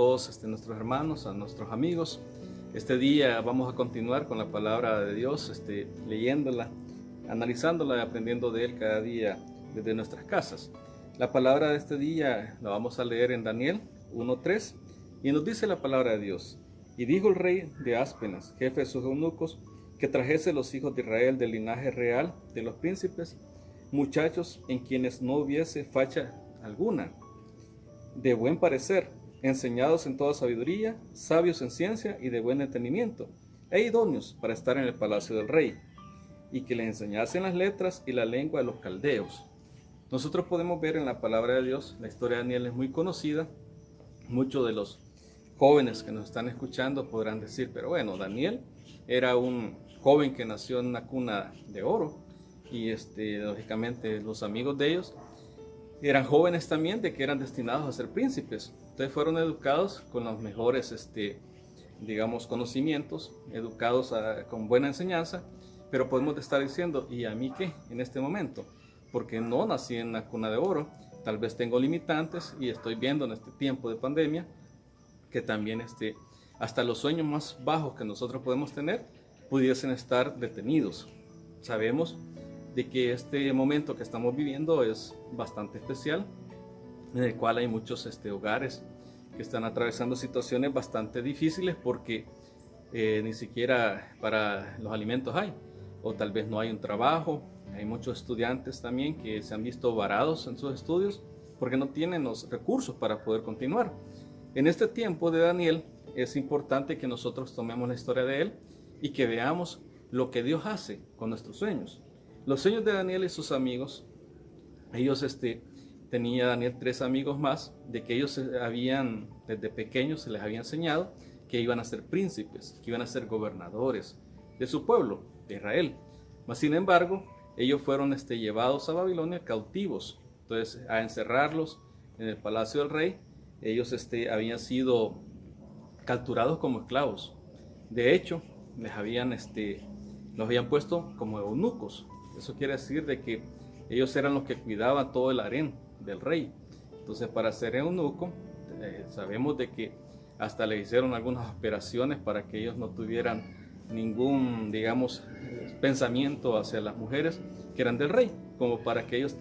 todos nuestros hermanos, a nuestros amigos. Este día vamos a continuar con la palabra de Dios, leyéndola, analizándola y aprendiendo de Él cada día desde nuestras casas. La palabra de este día la vamos a leer en Daniel 1:3 y nos dice la palabra de Dios. Y dijo el rey de Aspenas, jefe de sus eunucos, que trajese los hijos de Israel del linaje real de los príncipes, muchachos en quienes no hubiese facha alguna, de buen parecer, enseñados en toda sabiduría, sabios en ciencia y de buen entendimiento, e idóneos para estar en el palacio del rey, y que les enseñasen las letras y la lengua de los caldeos. Nosotros podemos ver en la palabra de Dios, la historia de Daniel es muy conocida. Muchos de los jóvenes que nos están escuchando podrán decir, pero bueno, Daniel era un joven que nació en una cuna de oro, y lógicamente los amigos de ellos eran jóvenes también de que eran destinados a ser príncipes. Entonces fueron educados con los mejores, conocimientos, educados con buena enseñanza, pero podemos estar diciendo, ¿y a mí qué en este momento? Porque no nací en una cuna de oro, tal vez tengo limitantes y estoy viendo en este tiempo de pandemia que también hasta los sueños más bajos que nosotros podemos tener pudiesen estar detenidos. Sabemos de que este momento que estamos viviendo es bastante especial, en el cual hay muchos hogares que están atravesando situaciones bastante difíciles porque ni siquiera para los alimentos hay, o tal vez no hay un trabajo. Hay muchos estudiantes también que se han visto varados en sus estudios porque no tienen los recursos para poder continuar. En este tiempo de Daniel es importante que nosotros tomemos la historia de él y que veamos lo que Dios hace con nuestros sueños. Los sueños de Daniel y sus amigos, ellos tenía Daniel 3 amigos más, de que ellos desde pequeños se les había enseñado que iban a ser príncipes, que iban a ser gobernadores de su pueblo, de Israel. Mas sin embargo, ellos fueron llevados a Babilonia cautivos, entonces a encerrarlos en el palacio del rey. Ellos habían sido capturados como esclavos. De hecho, los habían puesto como eunucos. Eso quiere decir de que ellos eran los que cuidaban todo el harén del rey. Entonces, para ser eunuco, sabemos de que hasta le hicieron algunas operaciones para que ellos no tuvieran ningún, pensamiento hacia las mujeres que eran del rey, como para que ellos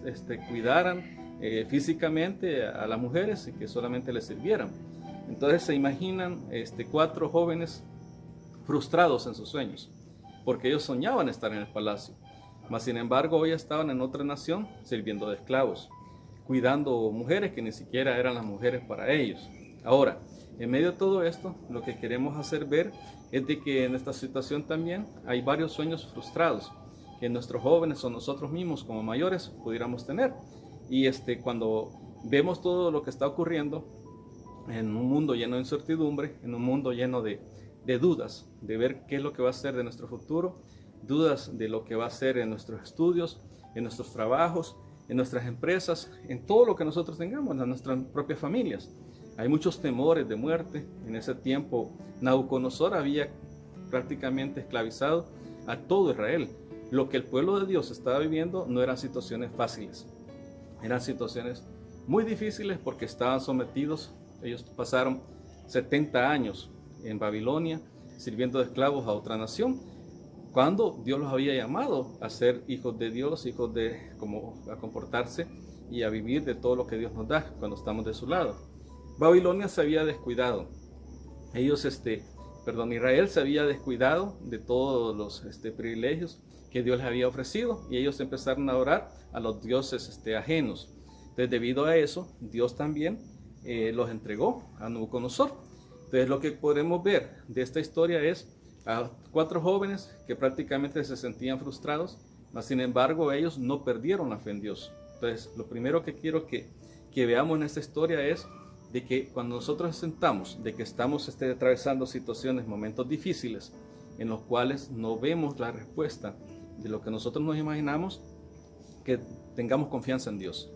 cuidaran físicamente a las mujeres y que solamente les sirvieran. Entonces se imaginan 4 jóvenes frustrados en sus sueños, porque ellos soñaban estar en el palacio, mas sin embargo hoy estaban en otra nación sirviendo de esclavos, cuidando mujeres que ni siquiera eran las mujeres para ellos. Ahora, en medio de todo esto, lo que queremos hacer ver es de que en esta situación también hay varios sueños frustrados que nuestros jóvenes o nosotros mismos como mayores pudiéramos tener. Y cuando vemos todo lo que está ocurriendo en un mundo lleno de incertidumbre, en un mundo lleno de dudas, de ver qué es lo que va a ser de nuestro futuro, dudas de lo que va a ser en nuestros estudios, en nuestros trabajos, en nuestras empresas, en todo lo que nosotros tengamos, en nuestras propias familias. Hay muchos temores de muerte. En ese tiempo Nabucodonosor había prácticamente esclavizado a todo Israel. Lo que el pueblo de Dios estaba viviendo no eran situaciones fáciles, eran situaciones muy difíciles porque estaban sometidos. Ellos pasaron 70 años en Babilonia sirviendo de esclavos a otra nación, cuando Dios los había llamado a ser hijos de Dios, a comportarse y a vivir de todo lo que Dios nos da cuando estamos de su lado. Babilonia se había descuidado. Israel se había descuidado de todos los privilegios que Dios les había ofrecido, y ellos empezaron a orar a los dioses ajenos. Entonces, debido a eso, Dios también los entregó a Nabucodonosor. Entonces, lo que podemos ver de esta historia es a 4 jóvenes que prácticamente se sentían frustrados, mas sin embargo ellos no perdieron la fe en Dios. Entonces, lo primero que quiero que veamos en esta historia es de que cuando nosotros sentamos de que estamos atravesando situaciones, momentos difíciles, en los cuales no vemos la respuesta de lo que nosotros nos imaginamos, que tengamos confianza en Dios.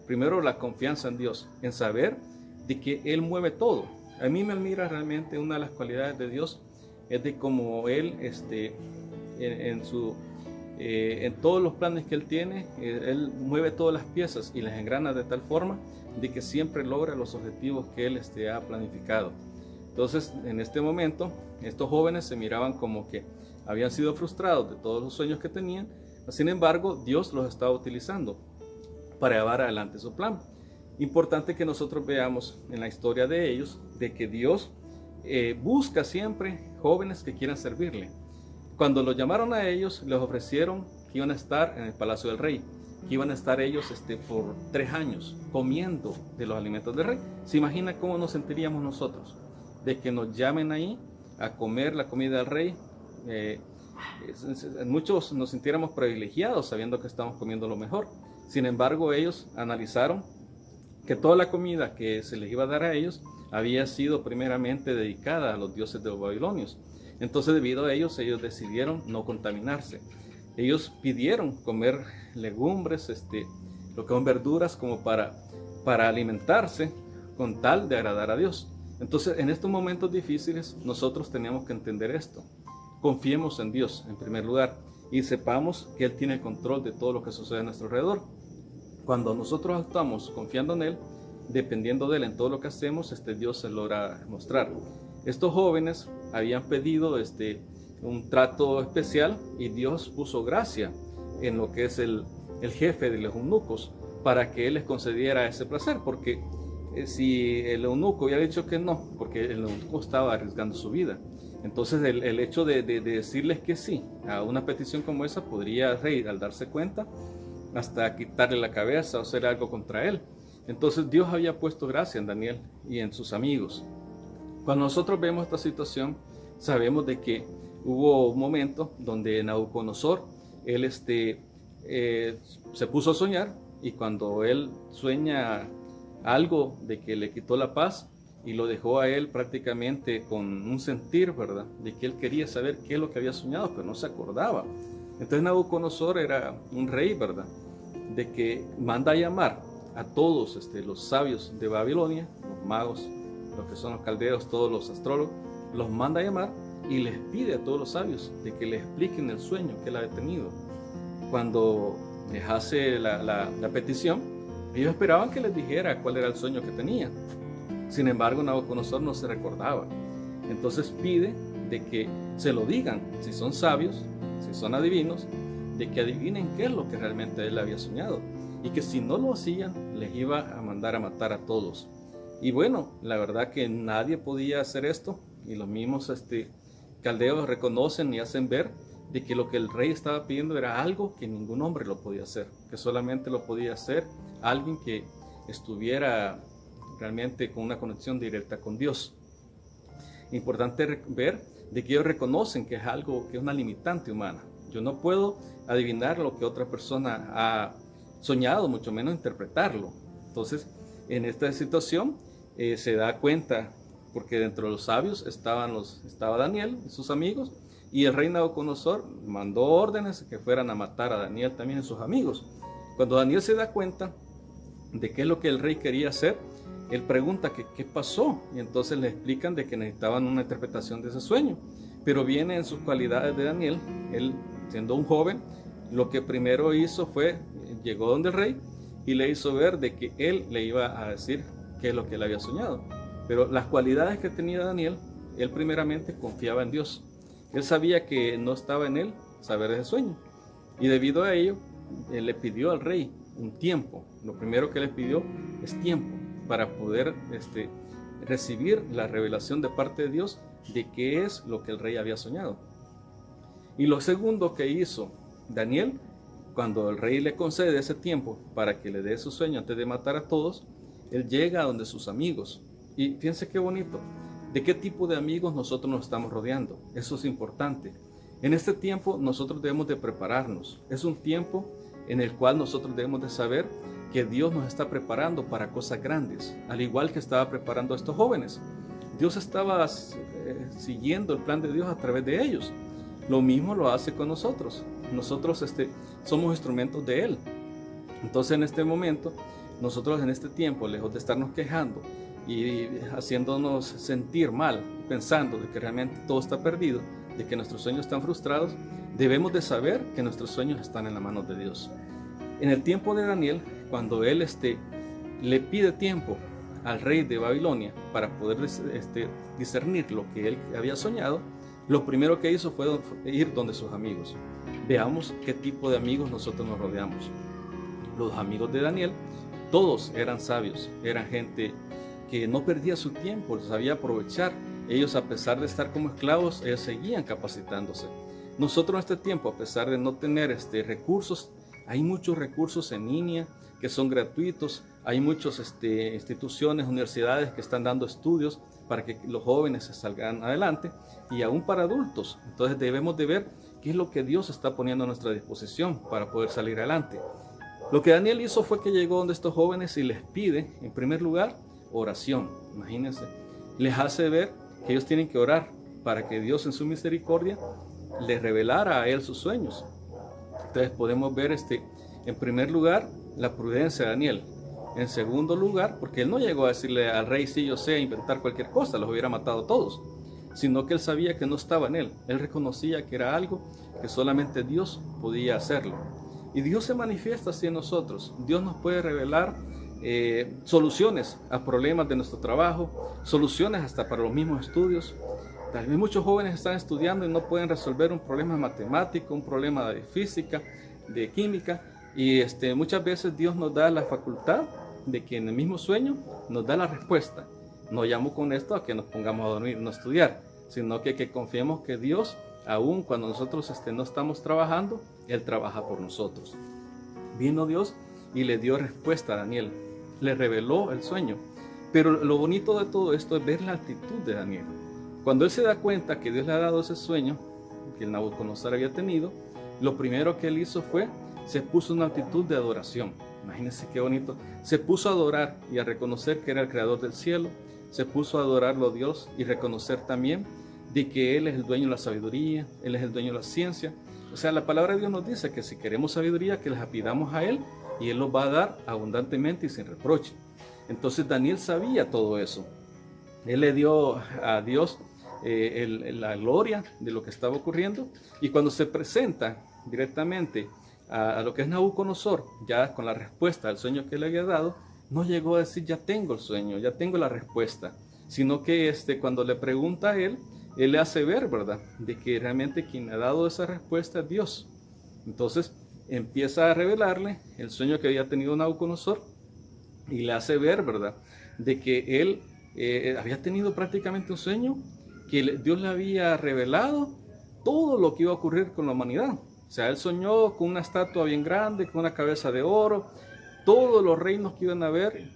Primero, la confianza en Dios, en saber de que Él mueve todo. A mí me admira realmente una de las cualidades de Dios, es de cómo Él en su en todos los planes que él tiene, él mueve todas las piezas y las engrana de tal forma de que siempre logra los objetivos que él ha planificado. Entonces, en este momento, estos jóvenes se miraban como que habían sido frustrados de todos los sueños que tenían. Sin embargo, Dios los estaba utilizando para llevar adelante su plan. Importante que nosotros veamos en la historia de ellos, de que Dios busca siempre jóvenes que quieran servirle. Cuando los llamaron a ellos, les ofrecieron que iban a estar en el palacio del rey, que iban a estar ellos por 3 años comiendo de los alimentos del rey. ¿Se imagina cómo nos sentiríamos nosotros de que nos llamen ahí a comer la comida del rey? Muchos nos sintiéramos privilegiados sabiendo que estamos comiendo lo mejor. Sin embargo, ellos analizaron que toda la comida que se les iba a dar a ellos había sido primeramente dedicada a los dioses de los babilonios. Entonces, debido a ellos decidieron no contaminarse. Ellos pidieron comer legumbres, lo que son verduras, como para alimentarse con tal de agradar a Dios. Entonces, en estos momentos difíciles, nosotros tenemos que entender esto. Confiemos en Dios en primer lugar y sepamos que Él tiene el control de todo lo que sucede a nuestro alrededor. Cuando nosotros actuamos confiando en Él, dependiendo de Él en todo lo que hacemos, Dios se logra mostrar. Estos jóvenes habían pedido un trato especial y Dios puso gracia en lo que es el jefe de los eunucos para que Él les concediera ese placer, porque si el eunuco había dicho que no, porque el eunuco estaba arriesgando su vida. Entonces el hecho de decirles que sí a una petición como esa, podría el rey, al darse cuenta, hasta quitarle la cabeza o hacer algo contra él. Entonces Dios había puesto gracia en Daniel y en sus amigos. Cuando nosotros vemos esta situación, sabemos de que hubo un momento donde Nabucodonosor, él se puso a soñar, y cuando él sueña algo de que le quitó la paz y lo dejó a él prácticamente con un sentir, ¿verdad?, de que él quería saber qué es lo que había soñado, pero no se acordaba. Entonces Nabucodonosor era un rey, ¿verdad?, de que manda a llamar a todos los sabios de Babilonia, los magos, los que son los caldeos, todos los astrólogos, los manda a llamar y les pide a todos los sabios de que le expliquen el sueño que él había tenido. Cuando les hace la petición, ellos esperaban que les dijera cuál era el sueño que tenía. Sin embargo, Nabucodonosor no se recordaba. Entonces pide de que se lo digan, si son sabios, si son adivinos, de que adivinen qué es lo que realmente él había soñado, y que si no lo hacían, les iba a mandar a matar a todos. Y bueno, la verdad que nadie podía hacer esto, y los mismos caldeos reconocen y hacen ver de que lo que el rey estaba pidiendo era algo que ningún hombre lo podía hacer, que solamente lo podía hacer alguien que estuviera realmente con una conexión directa con Dios. Importante ver de que ellos reconocen que es algo, que es una limitante humana. Yo no puedo adivinar lo que otra persona ha soñado, mucho menos interpretarlo. Entonces, en esta situación se da cuenta, porque dentro de los sabios estaba Daniel y sus amigos, y el rey Nabucodonosor mandó órdenes que fueran a matar a Daniel también y sus amigos. Cuando Daniel se da cuenta de qué es lo que el rey quería hacer, él pregunta que qué pasó, y entonces le explican de que necesitaban una interpretación de ese sueño. Pero viene en sus cualidades de Daniel, él siendo un joven, lo que primero hizo fue, llegó donde el rey y le hizo ver de que él le iba a decir qué es lo que él había soñado. Pero las cualidades que tenía Daniel, él primeramente confiaba en Dios. Él sabía que no estaba en él saber ese sueño, y debido a ello, él le pidió al rey un tiempo. Lo primero que le pidió es tiempo para poder recibir la revelación de parte de Dios de qué es lo que el rey había soñado. Y lo segundo que hizo Daniel, cuando el rey le concede ese tiempo para que le dé su sueño antes de matar a todos, él llega a donde sus amigos. Y fíjense qué bonito, de qué tipo de amigos nosotros nos estamos rodeando. Eso es importante. En este tiempo nosotros debemos de prepararnos. Es un tiempo en el cual nosotros debemos de saber que Dios nos está preparando para cosas grandes, al igual que estaba preparando a estos jóvenes. Dios estaba siguiendo el plan de Dios a través de ellos. Lo mismo lo hace con nosotros. Nosotros somos instrumentos de Él. Entonces, en este momento, nosotros en este tiempo, lejos de estarnos quejando y haciéndonos sentir mal, pensando de que realmente todo está perdido, de que nuestros sueños están frustrados, debemos de saber que nuestros sueños están en las manos de Dios. En el tiempo de Daniel, cuando él le pide tiempo al rey de Babilonia para poder discernir lo que él había soñado, lo primero que hizo fue ir donde sus amigos. Veamos qué tipo de amigos nosotros nos rodeamos. Los amigos de Daniel, todos eran sabios, eran gente que no perdía su tiempo, sabía aprovechar. Ellos, a pesar de estar como esclavos, ellos seguían capacitándose. Nosotros en este tiempo, a pesar de no tener recursos, hay muchos recursos en línea que son gratuitos. Hay muchas instituciones, universidades que están dando estudios para que los jóvenes se salgan adelante, y aún para adultos. Entonces debemos de ver qué es lo que Dios está poniendo a nuestra disposición para poder salir adelante. Lo que Daniel hizo fue que llegó donde estos jóvenes y les pide, en primer lugar, oración. Imagínense, les hace ver que ellos tienen que orar para que Dios en su misericordia les revelara a él sus sueños. Entonces podemos ver en primer lugar la prudencia de Daniel. En segundo lugar, porque él no llegó a decirle al rey, sí, yo sé, inventar cualquier cosa, los hubiera matado a todos, sino que él sabía que no estaba en él. Él reconocía que era algo que solamente Dios podía hacerlo. Y Dios se manifiesta así en nosotros. Dios nos puede revelar soluciones a problemas de nuestro trabajo, soluciones hasta para los mismos estudios. Tal vez muchos jóvenes están estudiando y no pueden resolver un problema matemático, un problema de física, de química, y muchas veces Dios nos da la facultad de que en el mismo sueño nos da la respuesta. No llamo con esto a que nos pongamos a dormir, no a estudiar, sino que confiemos que Dios, aun cuando nosotros no estamos trabajando, Él trabaja por nosotros. Vino Dios y le dio respuesta a Daniel, le reveló el sueño. Pero lo bonito de todo esto es ver la actitud de Daniel. Cuando él se da cuenta que Dios le ha dado ese sueño que el Nabucodonosor había tenido, lo primero que él hizo fue, se puso en una actitud de adoración. Imagínense qué bonito. Se puso a adorar y a reconocer que era el creador del cielo. Se puso a adorarlo a Dios y reconocer también de que Él es el dueño de la sabiduría, Él es el dueño de la ciencia. O sea, la palabra de Dios nos dice que si queremos sabiduría, que la pidamos a Él y Él nos va a dar abundantemente y sin reproche. Entonces Daniel sabía todo eso. Él le dio a Dios la gloria de lo que estaba ocurriendo, y cuando se presenta directamente a lo que es Nabucodonosor, ya con la respuesta al sueño que le había dado, no llegó a decir ya tengo el sueño, ya tengo la respuesta, sino que cuando le pregunta a él le hace ver, ¿verdad?, de que realmente quien ha dado esa respuesta es Dios. Entonces empieza a revelarle el sueño que había tenido Nabucodonosor y le hace ver, ¿verdad?, de que él había tenido prácticamente un sueño, que Dios le había revelado todo lo que iba a ocurrir con la humanidad. O sea, él soñó con una estatua bien grande, con una cabeza de oro, todos los reinos que iban a haber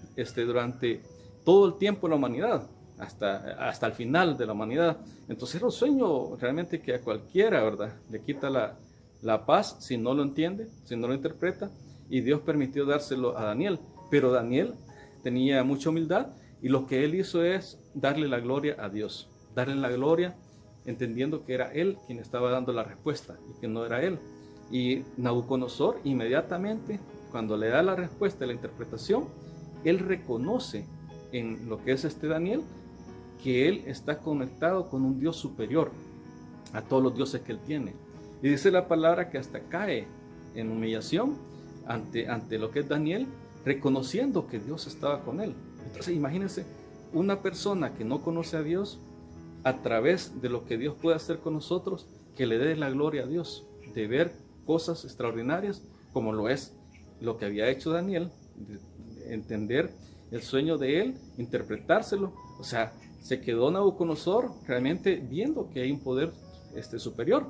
durante todo el tiempo de la humanidad, hasta el final de la humanidad. Entonces era un sueño realmente que a cualquiera, ¿verdad?, le quita la paz si no lo entiende, si no lo interpreta, y Dios permitió dárselo a Daniel. Pero Daniel tenía mucha humildad y lo que él hizo es darle la gloria a Dios, darle la gloria entendiendo que era él quien estaba dando la respuesta y que no era él. Y Nabucodonosor inmediatamente, cuando le da la respuesta y la interpretación, él reconoce en lo que es Daniel, que él está conectado con un Dios superior a todos los dioses que él tiene. Y dice la palabra que hasta cae en humillación ante lo que es Daniel, reconociendo que Dios estaba con él. Entonces imagínense una persona que no conoce a Dios, a través de lo que Dios puede hacer con nosotros, que le dé la gloria a Dios, de ver cosas extraordinarias como lo es lo que había hecho Daniel, de entender el sueño de él, interpretárselo. O sea, se quedó Nabucodonosor realmente viendo que hay un poder superior.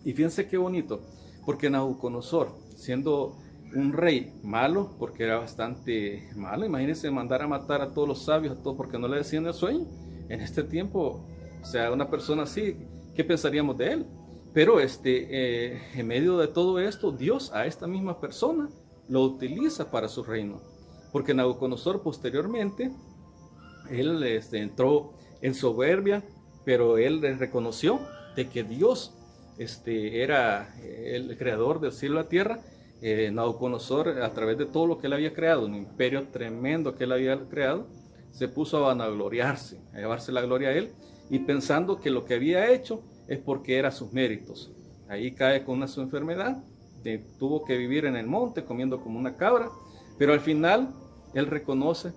Y fíjense qué bonito, porque Nabucodonosor, siendo un rey malo, porque era bastante malo, imagínense mandar a matar a todos los sabios, a todos porque no le decían el sueño. En este tiempo, o sea, una persona así, ¿qué pensaríamos de él? Pero en medio de todo esto, Dios a esta misma persona lo utiliza para su reino. Porque Nabucodonosor posteriormente, él entró en soberbia, pero él reconoció de que Dios era el creador del cielo y la tierra. Nabucodonosor, a través de todo lo que él había creado, un imperio tremendo que él había creado, se puso a vanagloriarse, a llevarse la gloria a él, y pensando que lo que había hecho es porque era sus méritos. Ahí cae con una su enfermedad, tuvo que vivir en el monte comiendo como una cabra, pero al final él reconoce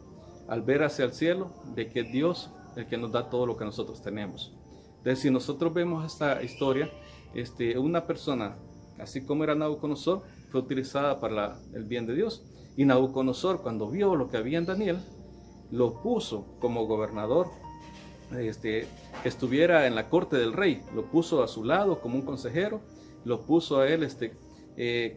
al ver hacia el cielo de que Dios es el que nos da todo lo que nosotros tenemos. Entonces, si nosotros vemos esta historia, una persona, así como era Nabucodonosor, fue utilizada para el bien de Dios. Y Nabucodonosor, cuando vio lo que había en Daniel, lo puso como gobernador, que estuviera en la corte del rey, lo puso a su lado como un consejero, lo puso a él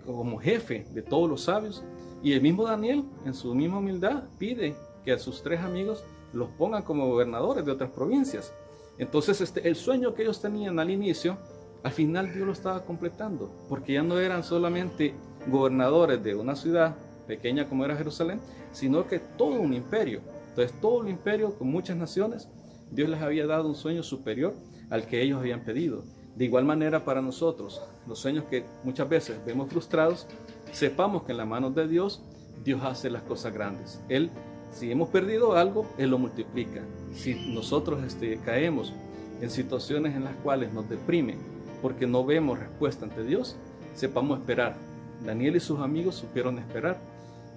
como jefe de todos los sabios. Y el mismo Daniel, en su misma humildad, pide que a sus 3 amigos los pongan como gobernadores de otras provincias. Entonces, el sueño que ellos tenían al inicio, al final Dios lo estaba completando, porque ya no eran solamente gobernadores de una ciudad pequeña como era Jerusalén, sino que todo un imperio. Entonces, todo el imperio con muchas naciones, Dios les había dado un sueño superior al que ellos habían pedido. De igual manera para nosotros, los sueños que muchas veces vemos frustrados, sepamos que en las manos de Dios, Dios hace las cosas grandes. Él, si hemos perdido algo, Él lo multiplica. Si nosotros caemos en situaciones en las cuales nos deprimen porque no vemos respuesta ante Dios, sepamos esperar. Daniel y sus amigos supieron esperar.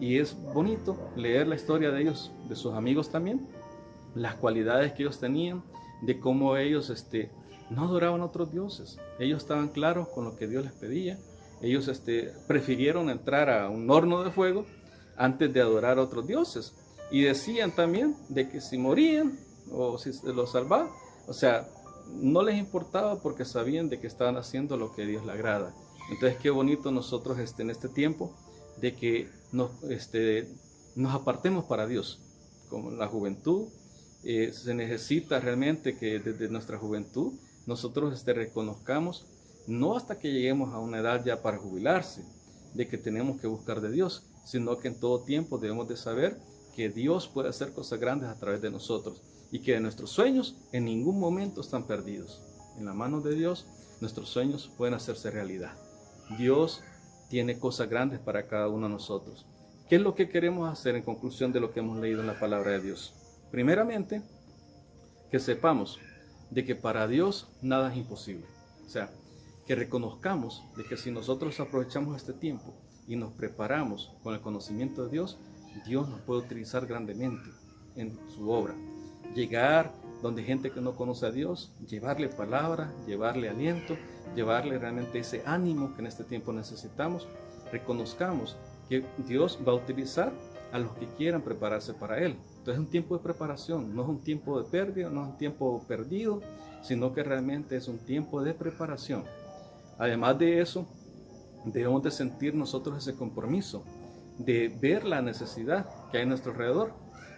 Y es bonito leer la historia de ellos, de sus amigos también, las cualidades que ellos tenían, de cómo ellos no adoraban a otros dioses. Ellos estaban claros con lo que Dios les pedía. Ellos prefirieron entrar a un horno de fuego antes de adorar a otros dioses. Y decían también de que si morían o si los salvaban, o sea, no les importaba porque sabían de que estaban haciendo lo que a Dios le agrada. Entonces, qué bonito nosotros en este tiempo de que nos apartemos para Dios. Como la juventud, se necesita realmente que desde nuestra juventud nosotros reconozcamos, no hasta que lleguemos a una edad ya para jubilarse, de que tenemos que buscar de Dios, sino que en todo tiempo debemos de saber que Dios puede hacer cosas grandes a través de nosotros y que nuestros sueños en ningún momento están perdidos. En la mano de Dios, nuestros sueños pueden hacerse realidad. Dios tiene cosas grandes para cada uno de nosotros. ¿Qué es lo que queremos hacer en conclusión de lo que hemos leído en la palabra de Dios? Primeramente, que sepamos de que para Dios nada es imposible. O sea, que reconozcamos de que si nosotros aprovechamos este tiempo y nos preparamos con el conocimiento de Dios, Dios nos puede utilizar grandemente en su obra. Llegar donde gente que no conoce a Dios, llevarle palabra, llevarle aliento, llevarle realmente ese ánimo que en este tiempo necesitamos. Reconozcamos que Dios va a utilizar a los que quieran prepararse para Él. Entonces es un tiempo de preparación, no es un tiempo de pérdida, no es un tiempo perdido, sino que realmente es un tiempo de preparación. Además de eso, debemos de sentir nosotros ese compromiso de ver la necesidad que hay a nuestro alrededor.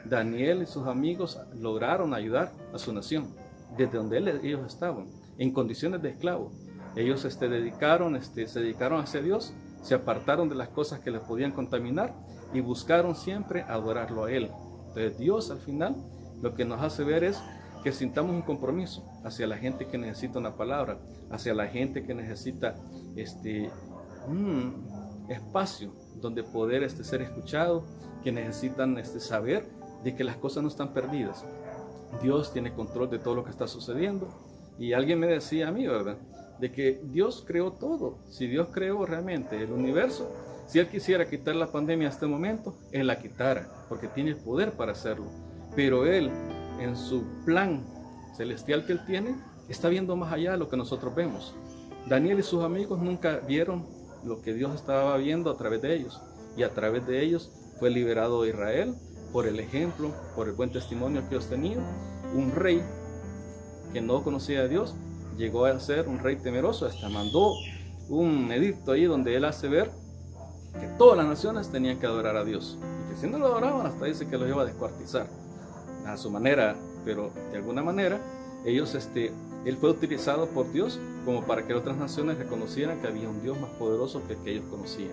Daniel y sus amigos lograron ayudar a su nación desde donde ellos estaban, en condiciones de esclavos. Ellos se dedicaron hacia Dios, se apartaron de las cosas que les podían contaminar y buscaron siempre adorarlo a Él. Entonces Dios al final lo que nos hace ver es que sintamos un compromiso hacia la gente que necesita una palabra, hacia la gente que necesita espacio donde poder ser escuchado, que necesitan saber de que las cosas no están perdidas. Dios tiene control de todo lo que está sucediendo. Y alguien me decía a mí, ¿verdad?, de que Dios creó todo. Si Dios creó realmente el universo, si Él quisiera quitar la pandemia en este momento, Él la quitara, porque tiene el poder para hacerlo. Pero Él, en su plan celestial que Él tiene, está viendo más allá de lo que nosotros vemos. Daniel y sus amigos nunca vieron lo que Dios estaba viendo a través de ellos. Y a través de ellos fue liberado Israel por el ejemplo, por el buen testimonio que ellos tenían. Un rey que no conocía a Dios llegó a ser un rey temeroso, hasta mandó un edicto ahí donde él hace ver que todas las naciones tenían que adorar a Dios, y que si no lo adoraban, hasta dice que los iba a descuartizar a su manera, pero de alguna manera él fue utilizado por Dios como para que otras naciones reconocieran que había un Dios más poderoso que el que ellos conocían.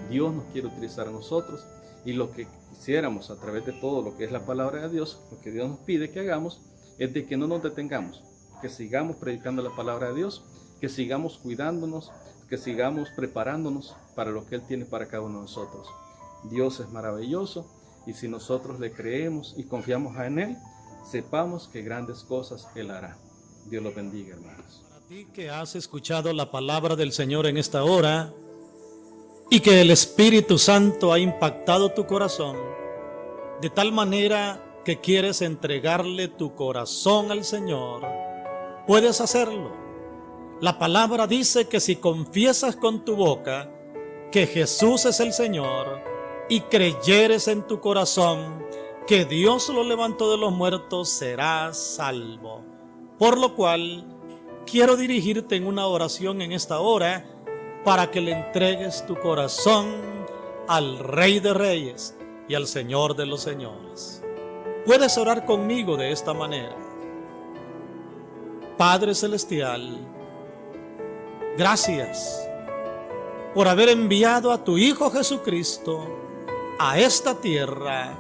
Dios nos quiere utilizar a nosotros, y lo que quisiéramos a través de todo lo que es la palabra de Dios, lo que Dios nos pide que hagamos, es de que no nos detengamos, que sigamos predicando la palabra de Dios, que sigamos cuidándonos, que sigamos preparándonos para lo que Él tiene para cada uno de nosotros. Dios es maravilloso, y si nosotros le creemos y confiamos en Él, sepamos que grandes cosas Él hará. Dios los bendiga, hermanos. Para ti que has escuchado la palabra del Señor en esta hora y que el Espíritu Santo ha impactado tu corazón de tal manera que quieres entregarle tu corazón al Señor, puedes hacerlo. La palabra dice que si confiesas con tu boca que Jesús es el Señor y creyeres en tu corazón que Dios lo levantó de los muertos, serás salvo. Por lo cual, quiero dirigirte en una oración en esta hora para que le entregues tu corazón al Rey de Reyes y al Señor de los Señores. Puedes orar conmigo de esta manera. Padre Celestial, gracias por haber enviado a tu Hijo Jesucristo a esta tierra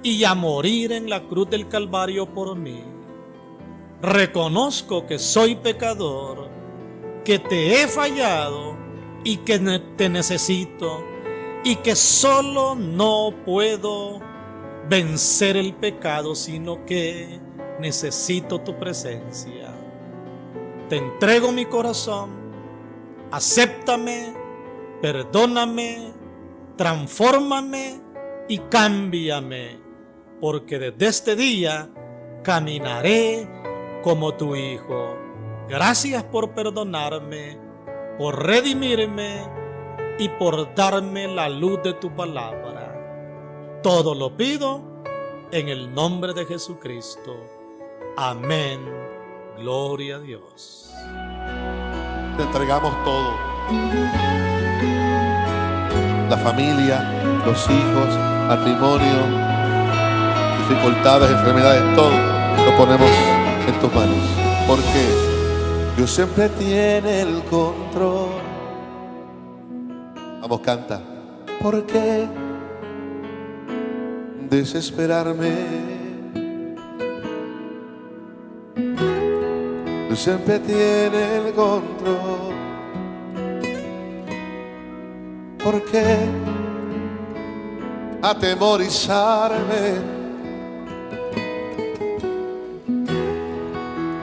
y a morir en la cruz del Calvario por mí. Reconozco que soy pecador, que te he fallado y que te necesito, y que solo no puedo vencer el pecado, sino que necesito tu presencia. Te entrego mi corazón, acéptame, perdóname, transfórmame y cámbiame, porque desde este día caminaré como tu Hijo. Gracias por perdonarme, por redimirme y por darme la luz de tu palabra. Todo lo pido en el nombre de Jesucristo. Amén. Gloria a Dios. Te entregamos todo. La familia, los hijos, matrimonio, dificultades, enfermedades, todo lo ponemos en tus manos. Porque Dios siempre tiene el control. Vamos, canta. ¿Por qué desesperarme? Dios siempre tiene el control. ¿Por qué atemorizarme?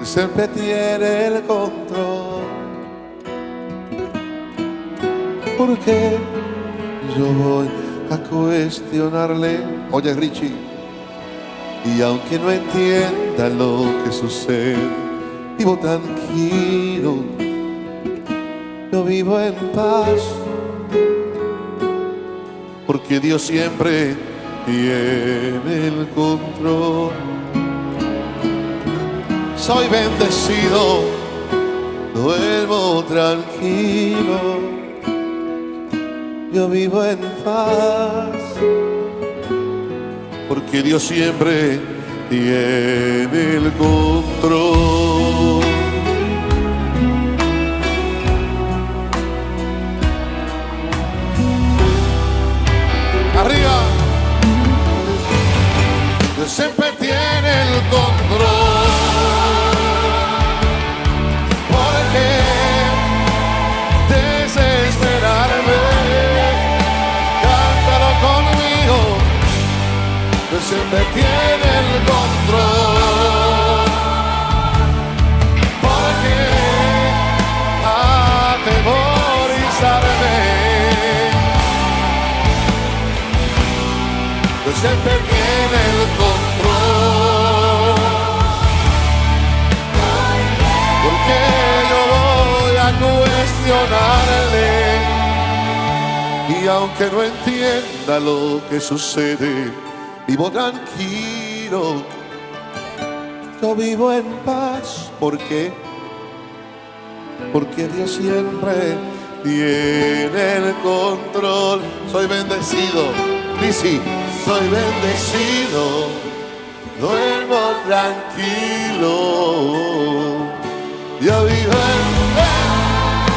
Siempre tiene el control. Porque yo voy a cuestionarle. Oye, Richie, y aunque no entienda lo que sucede, vivo tranquilo, yo vivo en paz, porque Dios siempre tiene el control. Soy bendecido, duermo tranquilo, yo vivo en paz, porque Dios siempre tiene el control. Arriba. Dios siempre tiene el control. Siempre tiene el control. ¿Por qué atemorizarme? Dios siempre tiene el control. Porque yo voy a cuestionarle, y aunque no entienda lo que sucede, vivo tranquilo, yo vivo en paz. ¿Por qué? Porque Dios siempre tiene el control. Soy bendecido, Lizzy, soy bendecido, duermo tranquilo, yo vivo en paz,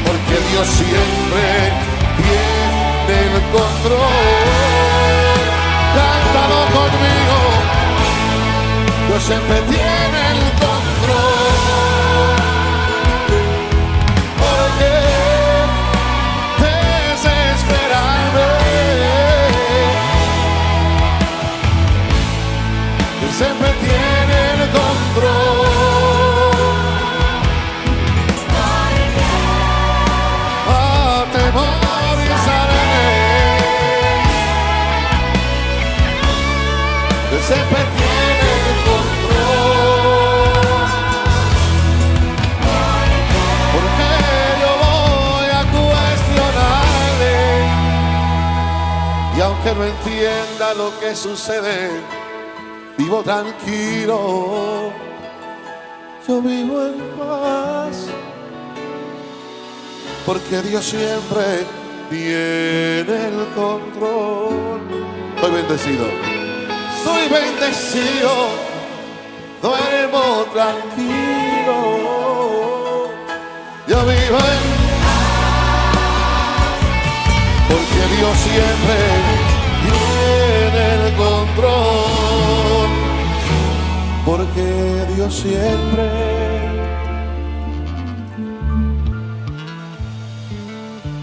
porque Dios siempre tiene el control. Cántalo conmigo. Dios siempre tiene el control. ¿Por qué desesperarme? Dios siempre tiene el control. entienda lo que sucede, vivo tranquilo, yo vivo en paz, porque Dios siempre tiene el control. Soy bendecido, soy bendecido, duermo tranquilo, yo vivo en paz, porque Dios siempre tiene el control, porque Dios siempre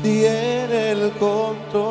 tiene el control.